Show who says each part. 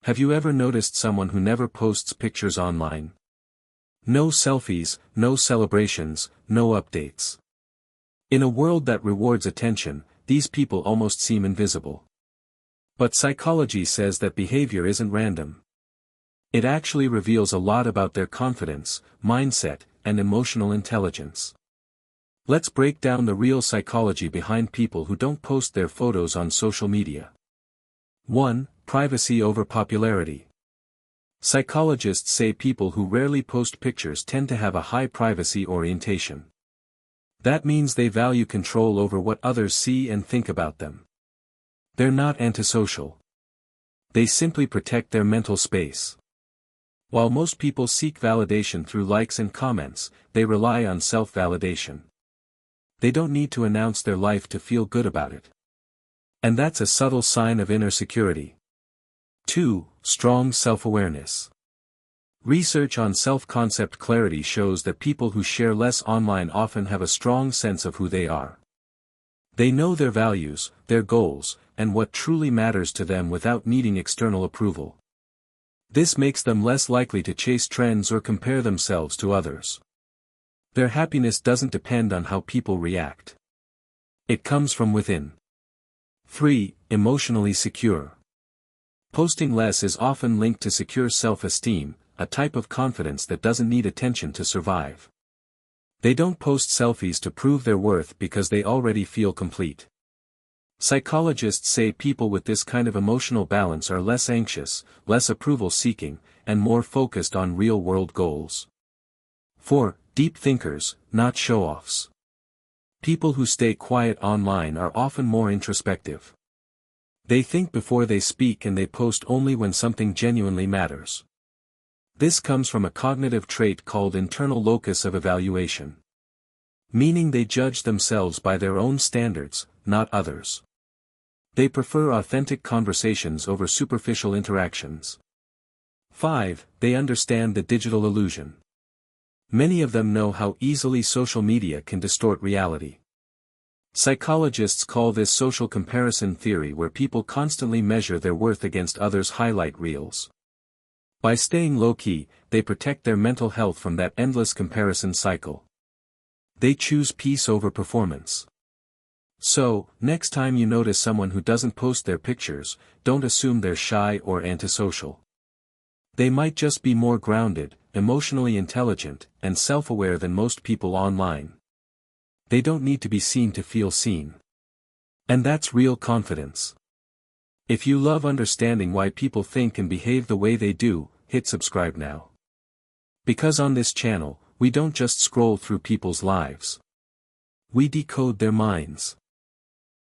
Speaker 1: Have you ever noticed someone who never posts pictures online? No selfies, no celebrations, no updates. In a world that rewards attention, these people almost seem invisible. But psychology says that behavior isn't random. It actually reveals a lot about their confidence, mindset, and emotional intelligence. Let's break down the real psychology behind people who don't post their photos on social media. 1. Privacy over popularity. Psychologists say people who rarely post pictures tend to have a high privacy orientation. That means they value control over what others see and think about them. They're not antisocial. They simply protect their mental space. While most people seek validation through likes and comments, they rely on self-validation. They don't need to announce their life to feel good about it. And that's a subtle sign of inner security. 2. Strong self-awareness. Research on self-concept clarity shows that people who share less online often have a strong sense of who they are. They know their values, their goals, and what truly matters to them without needing external approval. This makes them less likely to chase trends or compare themselves to others. Their happiness doesn't depend on how people react. It comes from within. 3. Emotionally secure. Posting less is often linked to secure self-esteem, a type of confidence that doesn't need attention to survive. They don't post selfies to prove their worth because they already feel complete. Psychologists say people with this kind of emotional balance are less anxious, less approval-seeking, and more focused on real-world goals. 4. Deep thinkers, not show-offs. People who stay quiet online are often more introspective. They think before they speak and they post only when something genuinely matters. This comes from a cognitive trait called internal locus of evaluation. Meaning they judge themselves by their own standards, not others. They prefer authentic conversations over superficial interactions. 5. They understand the digital illusion. Many of them know how easily social media can distort reality. Psychologists call this social comparison theory, where people constantly measure their worth against others' highlight reels. By staying low-key, they protect their mental health from that endless comparison cycle. They choose peace over performance. So, next time you notice someone who doesn't post their pictures, don't assume they're shy or antisocial. They might just be more grounded, emotionally intelligent, and self-aware than most people online. They don't need to be seen to feel seen. And that's real confidence. If you love understanding why people think and behave the way they do, hit subscribe now. Because on this channel, we don't just scroll through people's lives. We decode their minds.